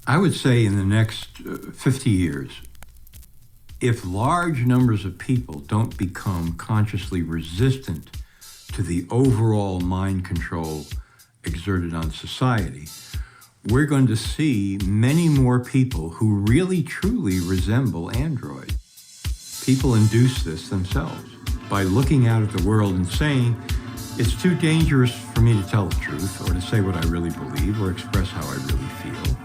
I would say in the next 50 years, if large numbers of people don't become consciously resistant to the overall mind control exerted on society, we're going to see many more people who really truly resemble androids. People induce this themselves by looking out at the world and saying, it's too dangerous for me to tell the truth or to say what I really believe or express how I really feel.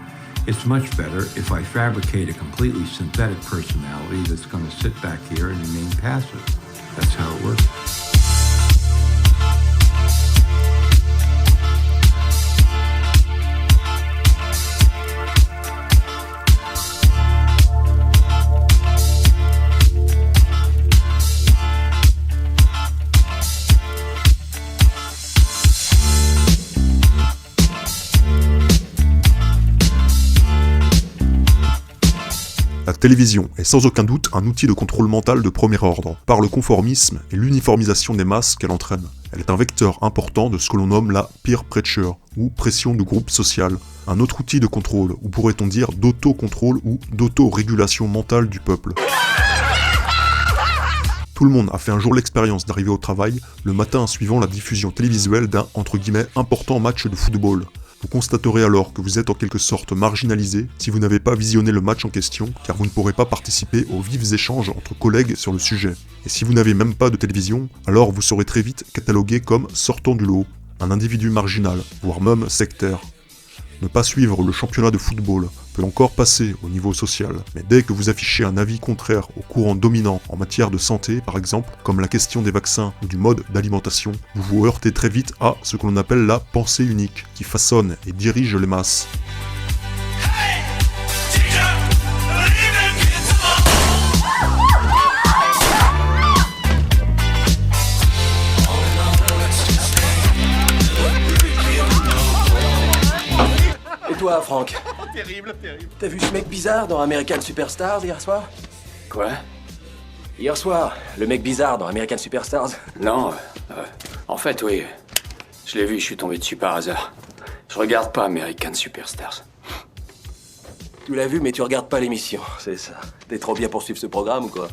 It's much better if I fabricate a completely synthetic personality that's going to sit back here and remain passive. That's how it works. La télévision est sans aucun doute un outil de contrôle mental de premier ordre, par le conformisme et l'uniformisation des masses qu'elle entraîne. Elle est un vecteur important de ce que l'on nomme la peer pressure, ou pression du groupe social. Un autre outil de contrôle, ou pourrait-on dire d'autocontrôle ou d'autorégulation mentale du peuple. Tout le monde a fait un jour l'expérience d'arriver au travail le matin suivant la diffusion télévisuelle d'un « important match de football ». Vous constaterez alors que vous êtes en quelque sorte marginalisé si vous n'avez pas visionné le match en question, car vous ne pourrez pas participer aux vifs échanges entre collègues sur le sujet. Et si vous n'avez même pas de télévision, alors vous serez très vite catalogué comme sortant du lot, un individu marginal, voire même sectaire. Ne pas suivre le championnat de football peut encore passer au niveau social, mais dès que vous affichez un avis contraire au courant dominant en matière de santé, par exemple, comme la question des vaccins ou du mode d'alimentation, vous vous heurtez très vite à ce que l'on appelle la pensée unique, qui façonne et dirige les masses. Toi, Franck. Terrible. T'as vu ce mec bizarre dans American Superstars hier soir? Quoi? Hier soir, le mec bizarre dans American Superstars. Non, en fait, oui. Je l'ai vu, je suis tombé dessus par hasard. Je regarde pas American Superstars. Tu l'as vu, mais tu regardes pas l'émission, c'est ça. T'es trop bien pour suivre ce programme ou quoi?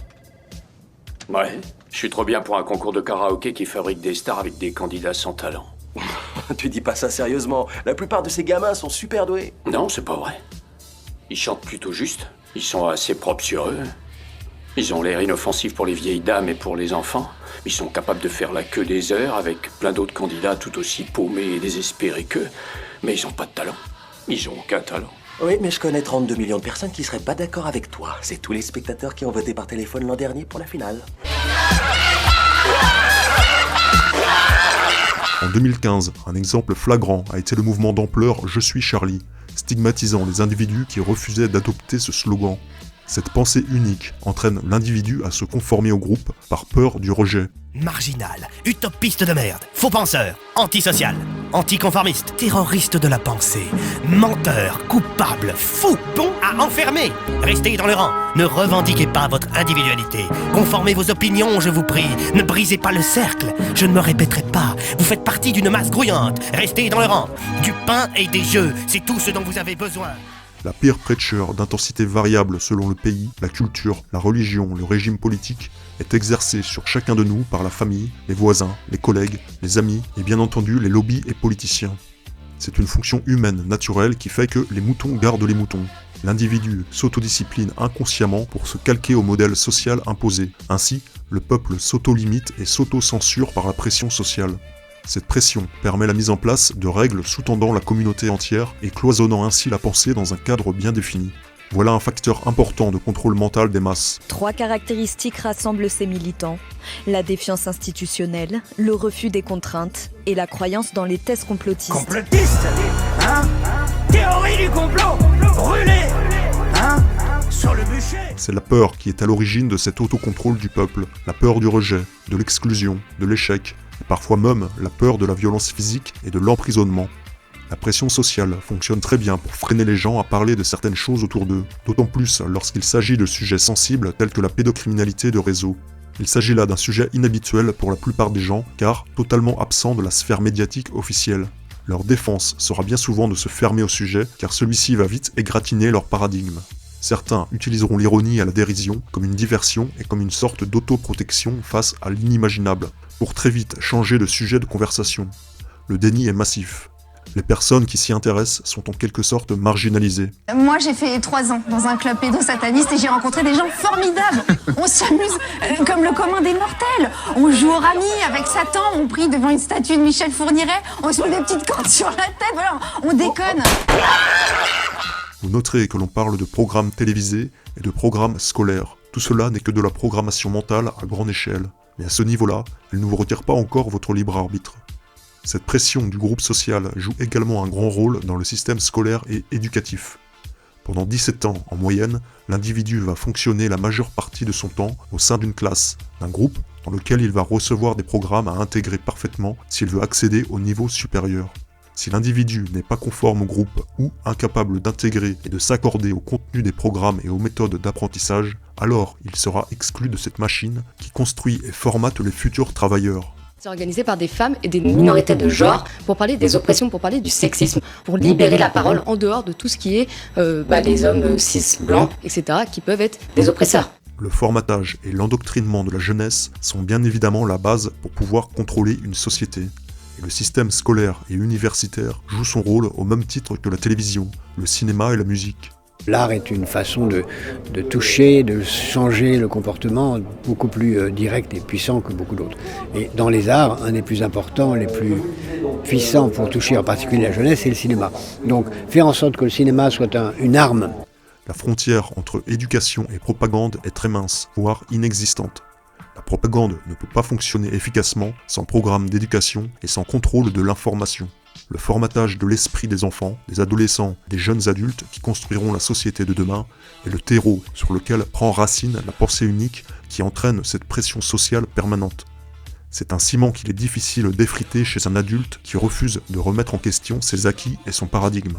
Ouais, je suis trop bien pour un concours de karaoké qui fabrique des stars avec des candidats sans talent. Tu dis pas ça sérieusement. La plupart de ces gamins sont super doués. Non, c'est pas vrai. Ils chantent plutôt juste. Ils sont assez propres sur eux. Ils ont l'air inoffensifs pour les vieilles dames et pour les enfants. Ils sont capables de faire la queue des heures avec plein d'autres candidats tout aussi paumés et désespérés qu'eux. Mais ils ont pas de talent. Ils ont aucun talent. Oui, mais je connais 32 millions de personnes qui seraient pas d'accord avec toi. C'est tous les spectateurs qui ont voté par téléphone l'an dernier pour la finale. En 2015, un exemple flagrant a été le mouvement d'ampleur « Je suis Charlie », stigmatisant les individus qui refusaient d'adopter ce slogan. Cette pensée unique entraîne l'individu à se conformer au groupe par peur du rejet. Marginal, utopiste de merde, faux penseur, antisocial, anticonformiste, terroriste de la pensée, menteur, coupable, fou, bon à enfermer. Restez dans le rang, ne revendiquez pas votre individualité, conformez vos opinions, je vous prie, ne brisez pas le cercle, je ne me répéterai pas, vous faites partie d'une masse grouillante, restez dans le rang, du pain et des jeux, c'est tout ce dont vous avez besoin. La peer pressure d'intensité variable selon le pays, la culture, la religion, le régime politique est exercée sur chacun de nous par la famille, les voisins, les collègues, les amis et bien entendu les lobbies et politiciens. C'est une fonction humaine naturelle qui fait que les moutons gardent les moutons. L'individu s'autodiscipline inconsciemment pour se calquer au modèle social imposé. Ainsi, le peuple s'auto-limite et s'auto-censure par la pression sociale. Cette pression permet la mise en place de règles sous-tendant la communauté entière et cloisonnant ainsi la pensée dans un cadre bien défini. Voilà un facteur important de contrôle mental des masses. 3 caractéristiques rassemblent ces militants. La défiance institutionnelle, le refus des contraintes et la croyance dans les thèses complotistes. Complotiste, hein? Théorie du complot, brûlé, hein? Sur le bûcher. C'est la peur qui est à l'origine de cet autocontrôle du peuple. La peur du rejet, de l'exclusion, de l'échec, et parfois même la peur de la violence physique et de l'emprisonnement. La pression sociale fonctionne très bien pour freiner les gens à parler de certaines choses autour d'eux, d'autant plus lorsqu'il s'agit de sujets sensibles tels que la pédocriminalité de réseau. Il s'agit là d'un sujet inhabituel pour la plupart des gens, car totalement absent de la sphère médiatique officielle. Leur défense sera bien souvent de se fermer au sujet, car celui-ci va vite égratigner leur paradigme. Certains utiliseront l'ironie à la dérision, comme une diversion et comme une sorte d'autoprotection face à l'inimaginable, pour très vite changer de sujet de conversation. Le déni est massif. Les personnes qui s'y intéressent sont en quelque sorte marginalisées. Moi, j'ai fait 3 ans dans un club pédosataniste et j'ai rencontré des gens formidables. On s'amuse comme le commun des mortels. On joue au rami avec Satan, on prie devant une statue de Michel Fourniret, on se met des petites cordes sur la tête, voilà, on déconne. Vous noterez que l'on parle de programmes télévisés et de programmes scolaires. Tout cela n'est que de la programmation mentale à grande échelle. Mais à ce niveau-là, elle ne vous retire pas encore votre libre arbitre. Cette pression du groupe social joue également un grand rôle dans le système scolaire et éducatif. Pendant 17 ans, en moyenne, l'individu va fonctionner la majeure partie de son temps au sein d'une classe, d'un groupe, dans lequel il va recevoir des programmes à intégrer parfaitement s'il veut accéder au niveau supérieur. Si l'individu n'est pas conforme au groupe ou incapable d'intégrer et de s'accorder au contenu des programmes et aux méthodes d'apprentissage, alors il sera exclu de cette machine qui construit et formate les futurs travailleurs. C'est organisé par des femmes et des minorités de genre pour parler des oppressions, pour parler du sexisme, pour libérer la parole en dehors de tout ce qui est les hommes cis, blancs, etc., qui peuvent être des oppresseurs. Le formatage et l'endoctrinement de la jeunesse sont bien évidemment la base pour pouvoir contrôler une société. Et le système scolaire et universitaire joue son rôle au même titre que la télévision, le cinéma et la musique. L'art est une façon de toucher, de changer le comportement beaucoup plus direct et puissant que beaucoup d'autres. Et dans les arts, un des plus importants, les plus puissants pour toucher en particulier la jeunesse, c'est le cinéma. Donc faire en sorte que le cinéma soit une arme. La frontière entre éducation et propagande est très mince, voire inexistante. La propagande ne peut pas fonctionner efficacement sans programme d'éducation et sans contrôle de l'information. Le formatage de l'esprit des enfants, des adolescents, des jeunes adultes qui construiront la société de demain est le terreau sur lequel prend racine la pensée unique qui entraîne cette pression sociale permanente. C'est un ciment qu'il est difficile d'effriter chez un adulte qui refuse de remettre en question ses acquis et son paradigme.